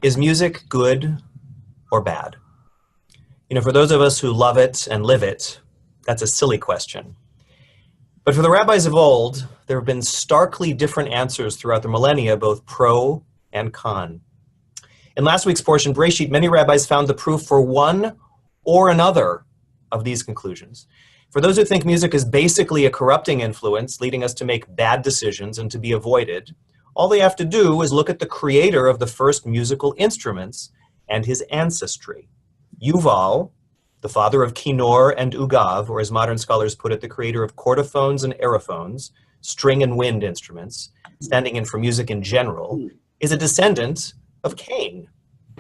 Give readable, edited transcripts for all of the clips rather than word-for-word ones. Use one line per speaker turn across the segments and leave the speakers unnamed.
Is music good or bad? You know, for those of us who love it and live it, that's a silly question. But for the rabbis of old, there have been starkly different answers throughout the millennia, both pro and con. In last week's portion, Breshit, many rabbis found the proof for one or another of these conclusions. For those who think music is basically a corrupting influence, leading us to make bad decisions and to be avoided, all they have to do is look at the creator of the first musical instruments and his ancestry. Yuval, the father of Kinor and Ugav, or as modern scholars put it, the creator of chordophones and aerophones, string and wind instruments, standing in for music in general, is a descendant of Cain.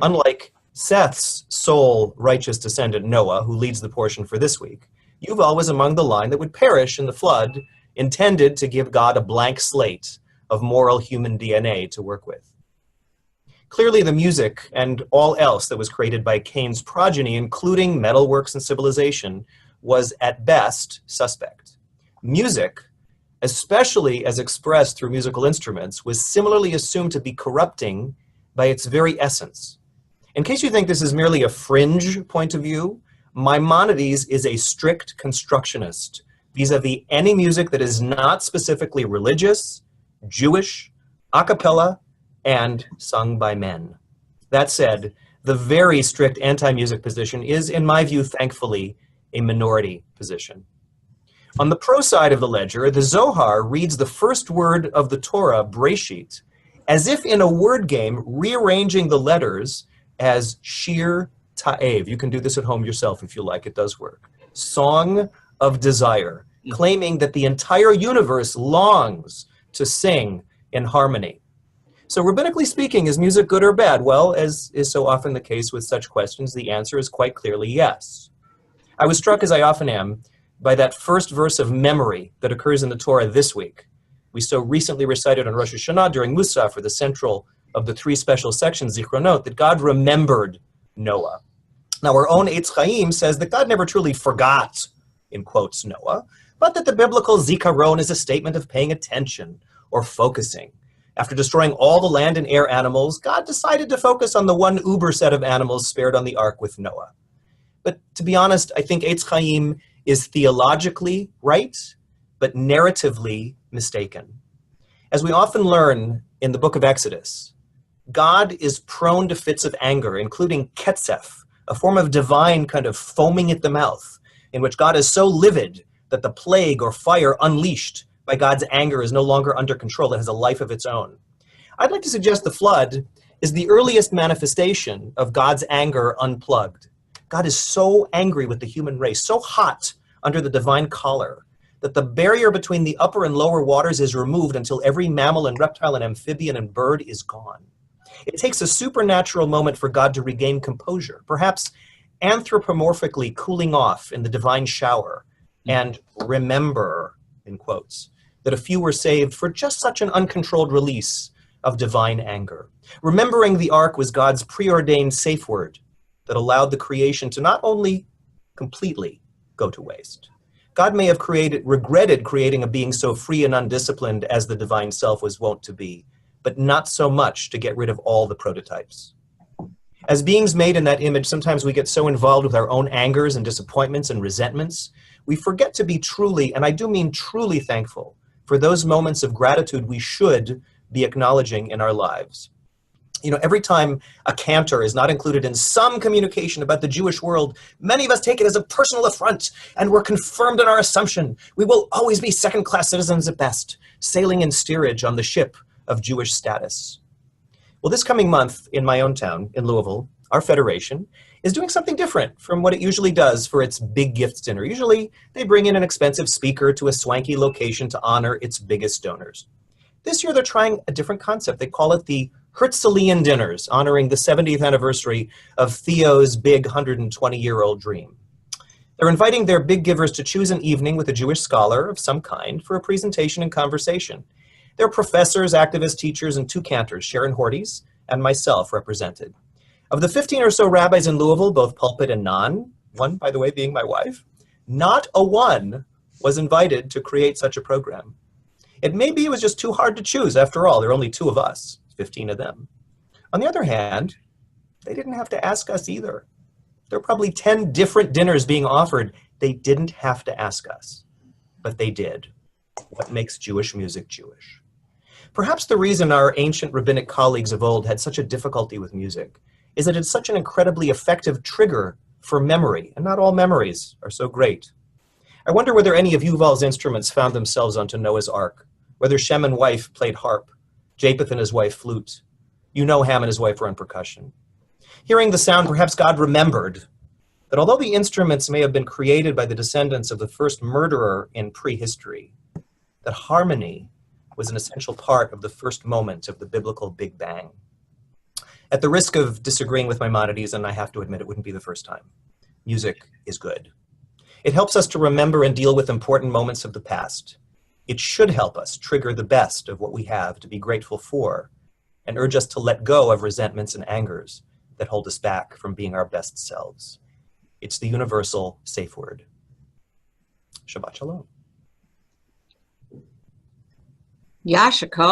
Unlike Seth's sole righteous descendant, Noah, who leads the portion for this week, Yuval was among the line that would perish in the flood, intended to give God a blank slate of moral human DNA to work with. Clearly, the music and all else that was created by Cain's progeny, including metalworks and civilization, was at best suspect. Music, especially as expressed through musical instruments, was similarly assumed to be corrupting by its very essence. In case you think this is merely a fringe point of view, Maimonides is a strict constructionist vis-a-vis any music that is not specifically religious, Jewish, a cappella, and sung by men. That said, the very strict anti-music position is, in my view, thankfully, a minority position. On the pro side of the ledger, the Zohar reads the first word of the Torah, Breshit, as if in a word game, rearranging the letters as Shir Ta'ev. You can do this at home yourself if you like, it does work. Song of Desire, claiming that the entire universe longs to sing in harmony. So rabbinically speaking, is music good or bad? Well, as is so often the case with such questions, the answer is quite clearly yes. I was struck, as I often am, by that first verse of memory that occurs in the Torah this week. We so recently recited on Rosh Hashanah during Musaf, for the central of the three special sections, Zichronot, that God remembered Noah. Now, our own Eitz Chaim says that God never truly forgot, in quotes, Noah, but that the biblical zikaron is a statement of paying attention or focusing. After destroying all the land and air animals, God decided to focus on the one uber set of animals spared on the ark with Noah. But to be honest, I think Eitz Chaim is theologically right, but narratively mistaken. As we often learn in the book of Exodus, God is prone to fits of anger, including ketzef, a form of divine kind of foaming at the mouth, in which God is so livid that the plague or fire unleashed by God's anger is no longer under control. It has a life of its own. I'd like to suggest the flood is the earliest manifestation of God's anger unplugged. God is so angry with the human race, so hot under the divine collar, that the barrier between the upper and lower waters is removed until every mammal and reptile and amphibian and bird is gone. It takes a supernatural moment for God to regain composure, perhaps anthropomorphically cooling off in the divine shower, and remember, in quotes, that a few were saved for just such an uncontrolled release of divine anger. Remembering the ark was God's preordained safe word that allowed the creation to not only completely go to waste. God may have regretted creating a being so free and undisciplined as the divine self was wont to be, but not so much to get rid of all the prototypes. As beings made in that image, sometimes we get so involved with our own angers and disappointments and resentments, we forget to be truly, and I do mean truly, thankful for those moments of gratitude we should be acknowledging in our lives. You know, every time a cantor is not included in some communication about the Jewish world, many of us take it as a personal affront, and we're confirmed in our assumption we will always be second-class citizens at best, sailing in steerage on the ship of Jewish status. Well, this coming month in my own town, in Louisville, our federation is doing something different from what it usually does for its big gifts dinner. Usually, they bring in an expensive speaker to a swanky location to honor its biggest donors. This year, they're trying a different concept. They call it the Herzlian Dinners, honoring the 70th anniversary of Theo's big 120-year-old dream. They're inviting their big givers to choose an evening with a Jewish scholar of some kind for a presentation and conversation. There are professors, activists, teachers, and two cantors, Sharon Horties and myself, represented. Of the 15 or so rabbis in Louisville, both pulpit and non, one, by the way, being my wife, not a one was invited to create such a program. It may be it was just too hard to choose. After all, there are only two of us, 15 of them. On the other hand, They didn't have to ask us either. There are probably 10 different dinners being offered. They didn't have to ask us, but they did. What makes Jewish music Jewish? Perhaps the reason our ancient rabbinic colleagues of old had such a difficulty with music is that it's such an incredibly effective trigger for memory, and not all memories are so great. I wonder whether any of Yuval's instruments found themselves onto Noah's Ark, whether Shem and wife played harp, Japheth and his wife flute. Ham and his wife were on percussion. Hearing the sound, perhaps God remembered that although the instruments may have been created by the descendants of the first murderer in prehistory, that harmony was an essential part of the first moment of the biblical Big Bang. At the risk of disagreeing with Maimonides, and I have to admit it wouldn't be the first time, music is good. It helps us to remember and deal with important moments of the past. It should help us trigger the best of what we have to be grateful for and urge us to let go of resentments and angers that hold us back from being our best selves. It's the universal safe word. Shabbat Shalom.
Yashikar.